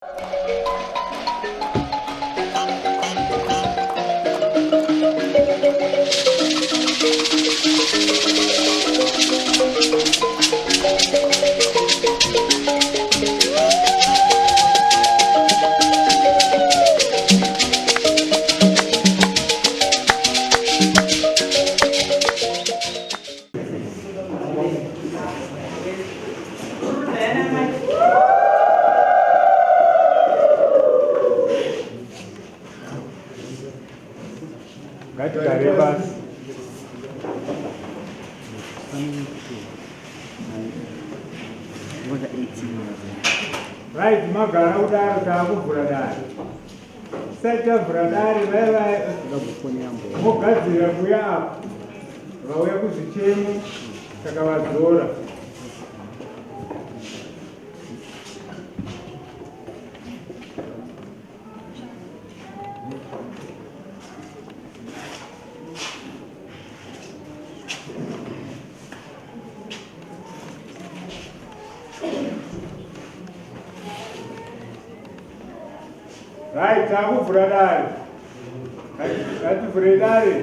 Right, magara udaro tabu buradari. Seta buradari wewe mugadzira kuya apa. Vauya kuzvichemo takavadzora. Right, tabu buradari. Kati buradari.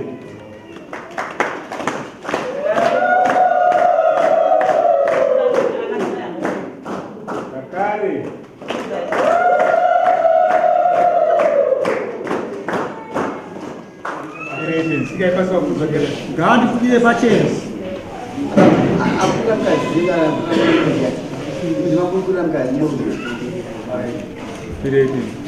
Kakari. Greetings. Sigai pasok kuzagera. Ground kudile pachens. Aku kan kaji kan kaji. Greetings.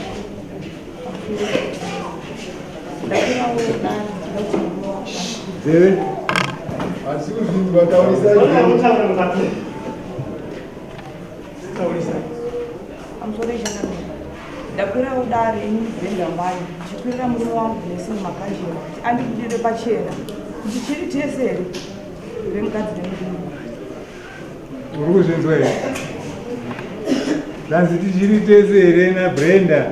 Zeve? Asiko zvinhu vataurisa ndakwira udare inibvenda mai ndichikwirira murume wangu nesini makanjira andikudire pachena kuti chiri teseri remukadzi nemurume uri kuzvinzwa here danzi tichiri tesere nabrenda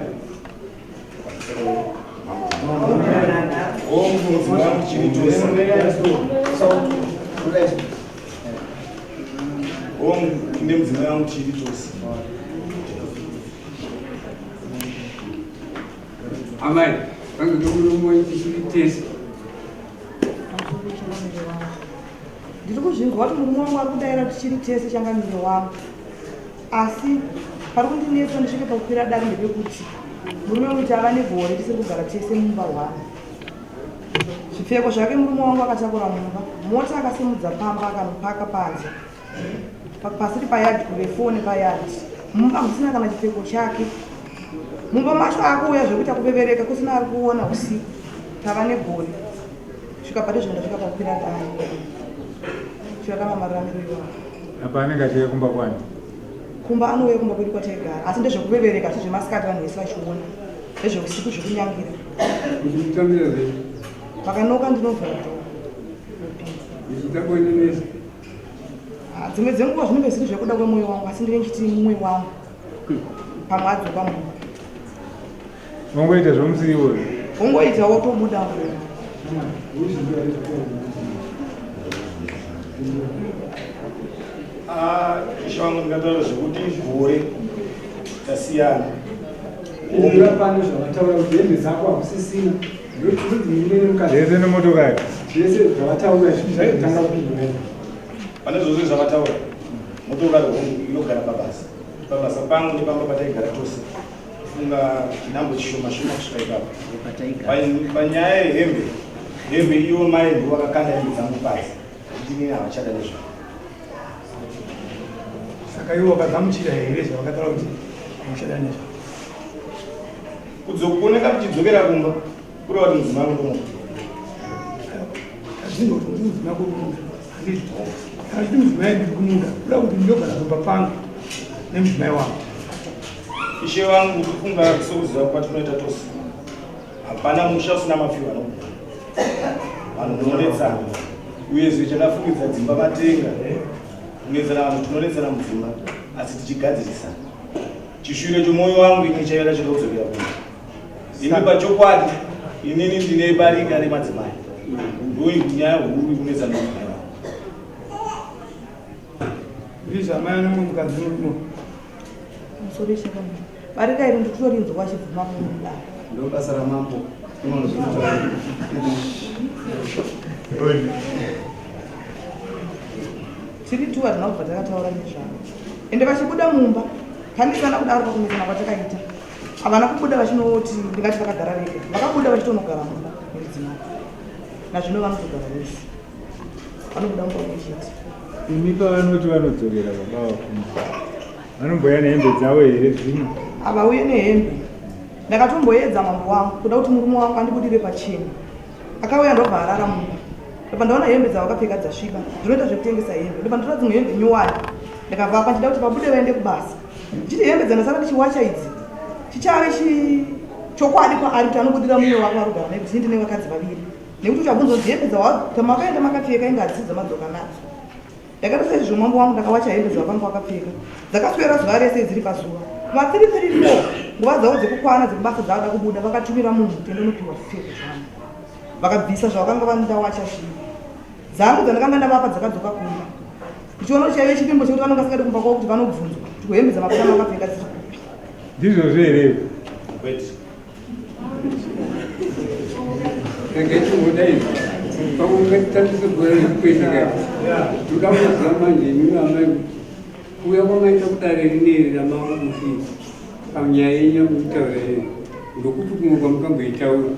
ndemdzimai wangu chiri chose amai vangetomuromoi tichiri tese ndiri kuzvinzwa kuti murume wangu ari kudayira kuti chiri tese changamiro wangu asi pari kundinetsa ndisvike pakukwira dare ndepekuti murume kuti ava negore tisiri kugara tese mumba hwanu zvipfeko zvake murume wangu akatakura mumba mota akasimudza pamba akanopaka panze pasiri payadhi kuve foni payadhi mumba musina kana chipfeko chake mumba macho akuuya zvekuti akubebereka kusina ari kuona usiku tava negore svika pato zvinhu ndasvika pakukwira dare svika kamamararamiro iwavo apa anenge achiuya kumba kwani kumba anouya kumba kwedu kwataigara asi ndezvekubebereka asi zvemasikati vanhu vese vachiona nezveusiku zvekunyangira ichitambira zve vakanoka ndinovhara ichitakoinenesa dzimwe dzenguva zvinenge zviri zvekuda kwemwoyo wangu asi ndine nchiti mumwoyo wangu pamwe adzoka munhu ungoita zvomusiiwo ungoita wotobuda ishe wangu ndingataura zvekuti gore tasiyana ira pano zvavataura kuti hembe dzako hakusisina zvese nemotokari zvese zvavataura zvaitanga kupindura pane zvose zvavataura motokari hongu inogara pabasa pangu nepamba pataigara tose funga chinambo chishoma shoma kusvika ipapo panyaya yehembe iyo mai ndo vakakanda hembe dzangu pasi ndinini havachada nezvavo saka ivo vakadzamuchira here zvavakataura kuti muchada nezvavo kudzokuoneka tichidzokera kumba kureva kuti mudzimai ndomo azvinhu kuti mudzimai kurumunda handiti kana kuti mudzimai ndiri kumunda kuda kuti ndogara kumba pangu nemudzimai wangu ishe wangu kufunga sokuziva kwatinoita tose hapana musha usina mafiwa no vanhu tinodetsana uyezve chandafungidza dzimba matenga kunetsana vanhu tinodetsana mudzimba asi tichigadzirisana chishure chomwoyo wangu ini chaida chinodzokera kumba ini pachokwadi inini ndine barika remadzimai ndoi nyaya huru kunetsana mudzimai wangu ndizvamai nomwe mukadzi murimo barika iri ndikutorinzwa achibvuma kumudaro ndo basa ramambo tiri tu hatina kubva takataura nezvavo ende vachibuda mumba kandisana kudaro pakumesana kwatakaita havana kubuda vachinoti ndingati vakagara vega vakabuda vachitonogara mumba nemudzimai nazvino vanotogara vese vanobuda mumba nechiti imi pavanoti vanodzorera baba vakumba vanomboya nehembe dzavo here zvino havauye nehembe ndakatomboedza mambo wangu kuda kuti murume wangu andibudire pachena akauya ndobva arara mumba ndopa ndaona hembe dzavakapfeka dzasviba zvinoita zvekutengesa hembe ndopa ndotora dzimwe hembe nyowani ndikabvapa ndida kuti vabude vaende kubasa ndichiti hembe dzandasara ndichiwacha idzi chichave chokwadi kwaari kuti anobudira mumwe wako varugara naye kuti ndine vakadzi vaviri nekuti uchabvunza kuti hembe dzamakaenda makapfeka inge hadzisi dzamadzoka nadzo ndakati sezvizvo mambo wangu ndakawacha hembe dzavakanga vakapfeka dzakaswera zuva rese dziri pazuva kuma 334 nguva dzavo dzekukwana dzekubasa dzavada kubuda vakatumira munhu kuti ende unopiwa zvipfeko zvangu vakabvisa zvavakanga vandawacha zvinhu dzangu dzandakanga ndavapa dzakadzoka kumba ndichiona kuti chaive chipimbo chekuti vanonga sikadi kumba kwavo kuti vanobvunzwa kuti hembe dzamapana vakapfeka dziri kupi ndizvozvo here kuya kwamaita kudare rineri ramakufi panyaya yenyamutaura iyo ndokuti kumwe kwamukamboitaura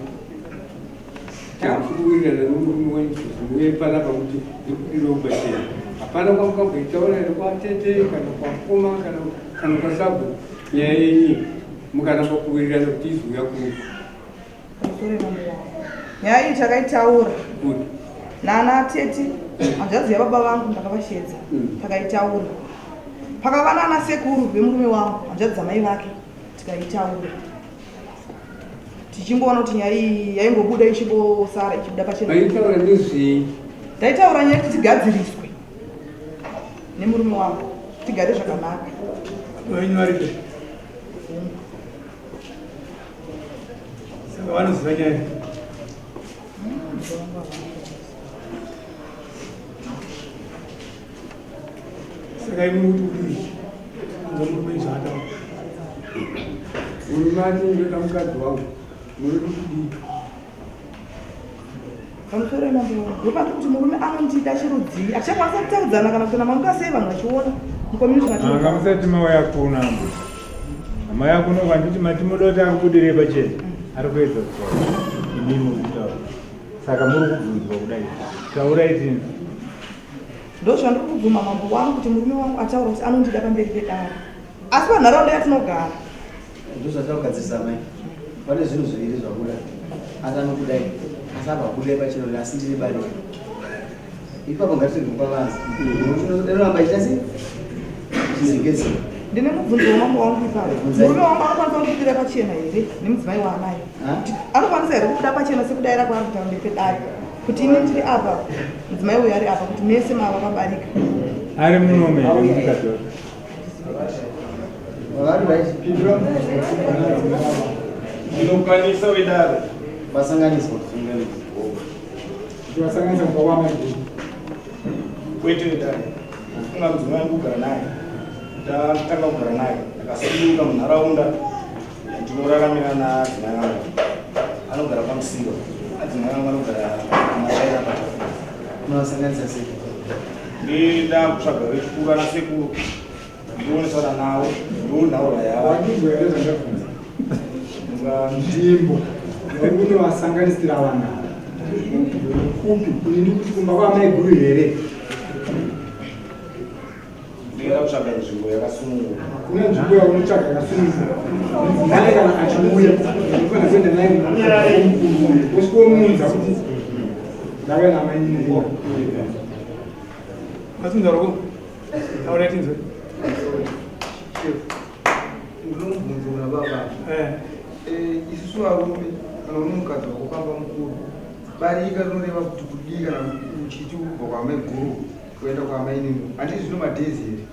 takuwirirana nomurume wenyu uye panapa kuti ndikudirobashera hapana kwamukamboitaura here kwatete kana kwakoma kana kwasabu nyaya yenyu mukaramba kuwirirana kuti izuya kuko nyaya iyi takaitaura nana teti hanzvadzi yababa vangu ndakavashedza takaitaura pakava nana sekuru vemurume wangu hanzvadzi dzamai vake tikaitaura tichimboona kuti nyaya iyi yaimbobuda ichimbosara ichibuda pachena taitaura nyaya kuti tigadziriswe nemurume wangu tigare zvakanaka saka vanoziva nyaya saka imuti kudii anza murume izvaataura murume ati ndoda mukadzi wangu muri kudii pamusoro emambo wangu ndopati kuti murume anondida chirudzii achakwanisa kutaudzana kana kuti namangasei vanhu vachiona anga musati mauya kuna hama yako nova nditi matimuda kuti akubudire pachena ari kuedza kutaura imimi kutaura saka muri kubvunzwa kudai taurai tini ndo zvandiri kubvuma mambo wangu kuti murume wangu ataura kuti anondida pamberi pedare asi panharaunda yatinogara ndo zvataugadzirisa mai pane zvinhu zviviri zvabuda asi anokudai asi abva kudai pachena asi ndiri barika ipapo ngatirirwavanzi unoramba ichita sei chizingezi ndine mubvunzo wamambo wangu ipapo murume wangu anokwanisa kundibudira pachena here nemudzimai waanayo anokwanisa here kubuda pachena sekudayira kwaari kuti pamberi pedare kuti ini ndiri apa mudzimai uyu ari apa kuti mese mava vabarika ari munome mukadzoka ndinokwanisa wedare vasanganiswa vasanganisa mukawama kwete wedare kunga mudzimai wangu kugara naye tatanga kugara naye akasunduka munharaunda ndinoraramira nadzimai vangu anogara pamusindo adzimai vangu anogara kumashaira pata unovasanganisa sei ndida kutsvaga vechikuru ana sekuru ndionesana navo ndonhaura yavo nzvimbo yekunovasanganisira vanhu upi kunini kuti kumba kwamai guru here ndinoda kutsvaga nzvimbo yakasununguka kune nzvimbo yaunotsvaga yakasununguka mane kana achiuya unofana kuenda naye usikomunza kuti ndave namainii matinzaroko auratinzwe ndinobvunzo kuna baba isusu varume kana une mukadzi wakupamba mukuru barika rinoreva kuti kudii kana uchiti ubva kwamai guru kuenda kwamainini handii zvino madhezi here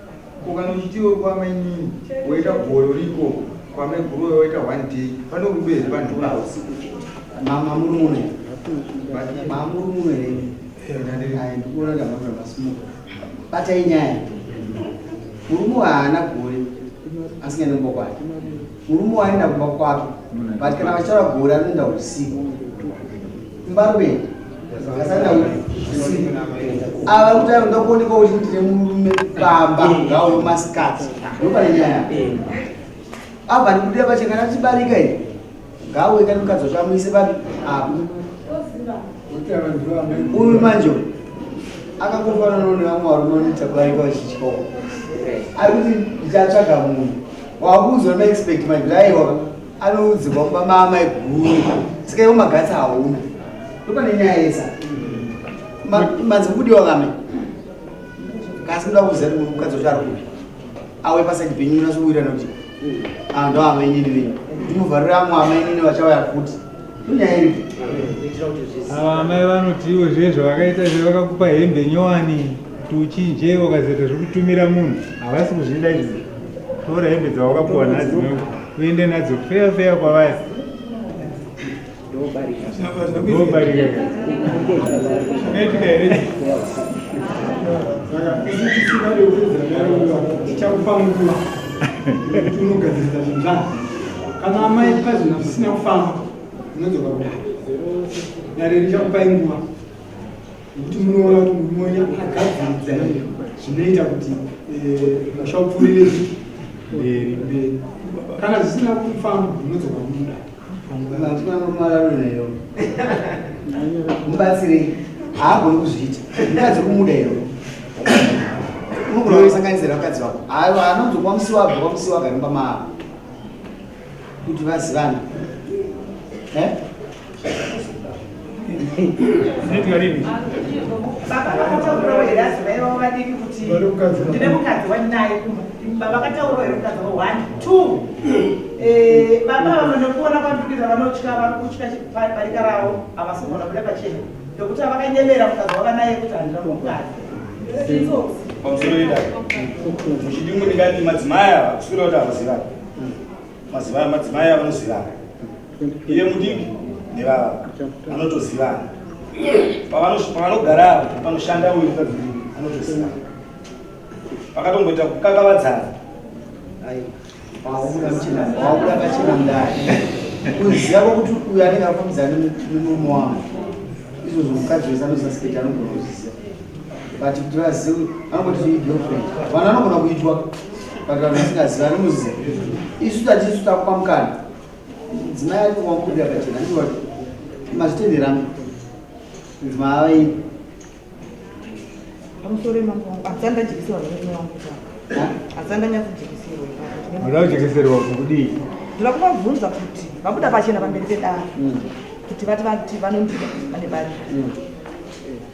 kana uchitiwo kwamainini woita goyo riko kwamai guru woita 1 day pane rubeze pandurao mamurumune mamurumune ndikuona kamaamasumuka batai nyaya murume haana gore asingaendi kumba kwake murume waenda kumba kwako but kana vachara gora anoenda usiku mbarwe asana usiku ava kuti anoda kuoneka kuti ndine murume bamba ngawo masikati ndopane nyaya abva ndikudia pachengana tichibarika iyi ngawe kana mukadzi wachamuise papi apo uyu manje akakofanana nevamwe varume vanoita kubarika vachityoko ari kuti ndichatsvaga munhu wakuzwa maexpect manje kuti aiwa anoudzirwa kuba mama eguru saka iwo magatsi hauna ndopane nyaya yesa manzi mukudiwa kame kasi muda kuziva kuti mukadzi wacho ari kupi awe pasaidi penyu unasowirana kuti ndo amainini venyu ndimuvharira amwe amainini vachauya futi inyaya iripi ava amai vanoti iwo zvezvo vakaita zvevakakupa hembe nyowani kuti uchinje ukazoita zvekutumira munhu havasi kuzvida izvi tora hembe dzavakapuwa nadzo uende nadzo feya kwavari ndobarika zvakaitika here tichakupa nguva kuti unogadzirisa zvinhu zvako kana amai pazvinhu zvisina kufamba unodzoka kudai nare richakupai nguva nokuti munoona kuti murume agadziridza zvinoita kuti musha upfuurire mberi kana zvisina kufamba unodzoka kudai atinanomaranoneyo mubatsirei haagoni kuzviita mukadzi kumuda iyo unogona kusanganisira mukadzi wako anonzo kwamusi wabva kwamusi wagarimba maavo kuti vazivana baba vakataurawo here azivaivawo vadiki kuti ndine mukadzi wanaye baba vakataurawo here mukadzi wa 1 2 baba vanokuona kwandikira vanotya barika ravo havasogona kuda pachena ndokuti havakanyemera mukadzi wavanaye kuti handina mukadzi pamusoro ida muchidimwe ndingati madzimai ava kusukira kuti havazivana madzimai ava vanozivana iye mudiki nevava vanotozivana pavanogara avo panoshanda uyu mukadzi anotozivana pakatongoita kukakavadzana wakuda pachena mudai kuziva kwokuti uyu anenge afambidzana nemurume wavo izvozvo mukadzi wese anozasiketi anogona kuzviziva but kuti vazive anongoti girlfriend vanhu vanogona kuitwa but vanhu vasingaziva anomuziva isu tatisu takupa mukana dzimai ati wamukudira pachena ndivati mazvitenderana dzimai avaini pamusoro emangu wangu hatisanda jekisirwa nemurume wangu hatisanda nyatsojekisirwa muda kujekiserwa kudii ndira kuvabvunza kuti vabuda pachena pamberi pedare kuti vati vanondida vane bari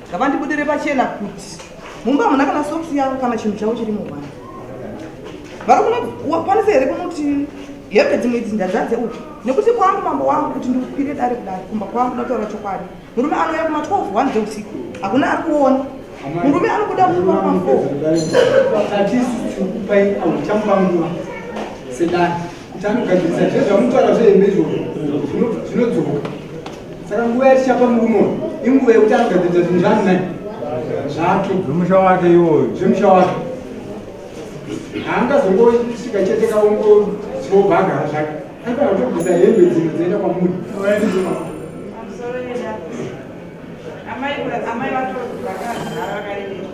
ngavandibudire pachena kuti mumba hamuna kana soksi yavo kana chinhu chavo chiri muvana vari kunokwanisa here kunoti hembe dzimwe idzi ndadzadze uku nekuti kwangu mambo wangu kuti ndiupire dare kudare kumba kwangu ndataura chokwadi murume anouya kuma 12 1 dzeusiku hakuna ari kuona murume anobuda kuva kuma4 tatisukupai auchamupa nguva sedare kuti anogadzirisa zvezvamutaura zvehembe izvozvo zvinodzoka saka nguva yatichapa murume inguva yekuti anogadzirisa zvinhu zvanai zvake zvemusha wake iwoyo zvemusha wake haangazongosvika chete kaongobhagara zvake anogona kutogadzirisa hembe dzimwe dzoenda kwamuri amai vatorokuvakazara vakarevera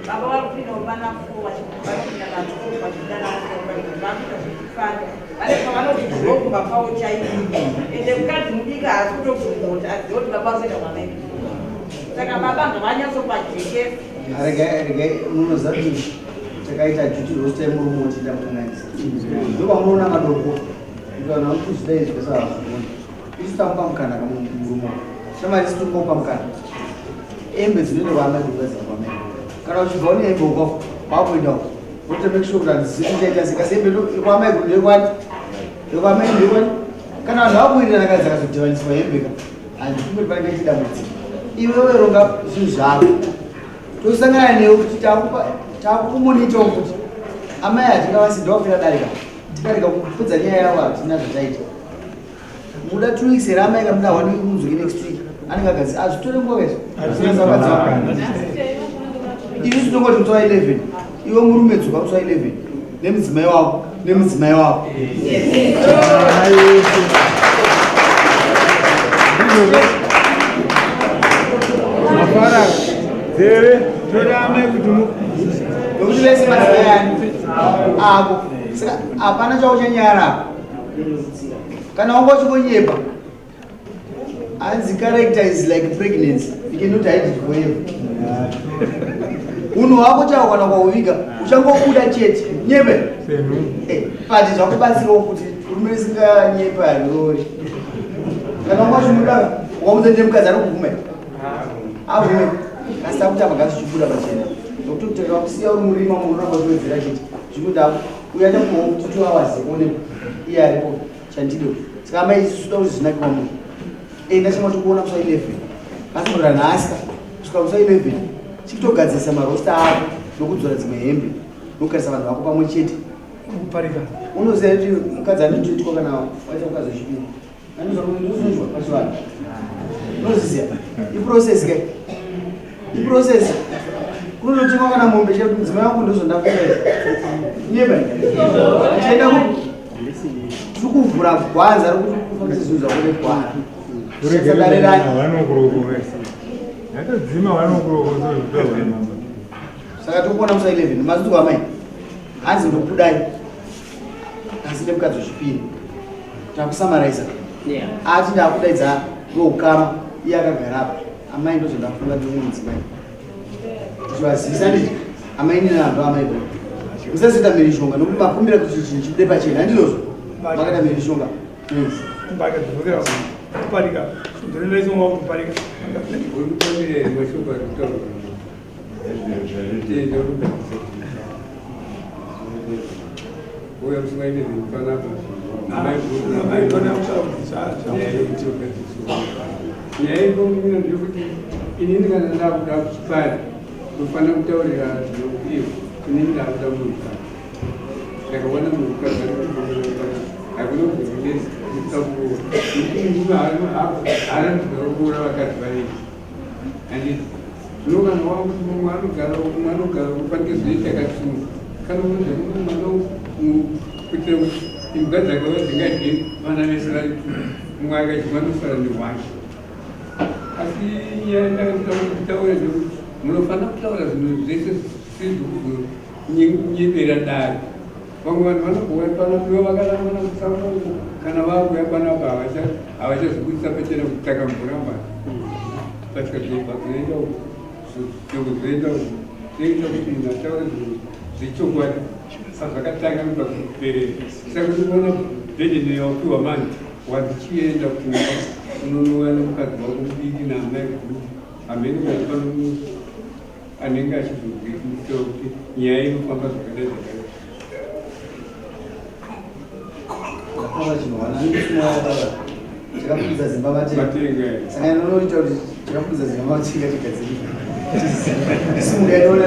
baba varikupinda vana 4 vachipinda na12 vachidanaakuita zvekufana vane pavanozvizokumba pavo chaivo ende mukadzi mudiki haasi kutobvunza kuti azive kuti baba vazoita mwana ipi saka baba ngavanyatsokwajekesa regai munoziva kuti takaita juti rosta yemurume wotiita mukanganisa ndopamunoona madoko kana mukuzvida izvi kwesavazvikona isu tamupa mukana kamurume shamari isi tikupa mukana hembe dzinoenda kwaamai kugadzira kwamai kana uchibva une hembe ukwako kwakuenda uko wotomake sure kuti handizivi chaita sika sembe kwamai kuti ndekwani ndekwamai ndekwani kana vanhu vakuirira nakadzi akazodhivaniswa hembe ka handifumbi panenge chidambudziko iwe weronga zvinhu zvako tosangana newe kuti takukumonitawo kuti amai hatingavasidha wapera darika tikareka kupedza nyaya yavo hatina zvataita muda 2 weeks here amai kamuda 1 week muzoki next week anenge agazi azvitore nguva kaizvo isu tinongoti musi wa 11 iwe murume dzuka musi wa 11 nemudzimai wako nemudzimai wako. Mafara zere torame kuti nokuti vese madzimai ani ako. Saka hapana chavo chanyara kana wanga uchingonyepa. Hanzi character is like pregnancy, you cannot hide it forever. Unhu wako chawana kwauviga uchangobuda chete nyepe pati zvakubatsirawo kuti urume risinganyepa rori. Kana wanga uchimuda wamudzende mukadzi ari kugumai avume asi takuti apagasi chibuda pachena nokuti kuteka wakusiya uri murima munoramba kuwedzera chete zvinoda uyaita kumawo kuti 2 hours onekwa iye aripo chandido. Saka amai isusu kuti zvinakirwa munhu ndachama tokuona kusa 11 asi mura nhasi kusvika kusa 11 chikutogadzirisa marosta ako nokudzora dzimwe hembe nokugarisa vanhu vako pamwe chete kuparika. unoziva kuti mukadzi anotoitwa kana waita mukadzi wechipiri anozonzwa pachivanhu unozviziva iprocess kai iprocess kunototemwa kana mombe chete mudzimai wangu ndozvondakuita nyeba tichaenda tiri kuvhura gwanza rokuti kufambisa zvinhu zvakode gwara saka tokuona musa 11 mazutu amai hanzi ndokudai asi ndemukadzi wechipiri takusamaraisa ati ndakudaidza ndoukama iye akagarapo amai ndozvendafunga ndimwe mudzimai tichivazivisa nditi amai ninanto amai bo musazoita mhirishonga nokuti makumbira kuti chinhu chibude pachena handizvozvo makaita mhirishonga kuparika ndinoleisonga kuparika ndekuti inini kana ndakuda kuchipari kufanira kutaurira zvinokwiwa inini ndakuda munhu ndakaona munhu haarikuura vakadzi variki andi zvinokana wakuti mumwe anogara kufanike zvoita kasimu kana kuitira kuti imba dzakava dzingadye vana vese vari mumwe akachivanosara nehwasha asi ndakutaura ndekuti munofanira kutaura zvinhu zvese sizvokuzonyepera dare vamwe vanhu vanogouya panaivo vakarangana kusamango kana vakuya panapa havachazokudisa pachena kutsaka mvura mari patikazobva zvinoita zvinoita kuti nataura zvinhu zvechokwadi sazvakatanga nobva kuperera saka kuona bhedheni yawapiwa mani wadzichienda unonoya nemukadzi wako mudiki naamai kuti hamene mukadzi pano anenge achizozviita kuti nyaya inofamba zvakadai zvakadai. Chakapfuza zimba matenga saka ndinoita kuti chakapfuza zimba matenga chigadzirika simungaitoona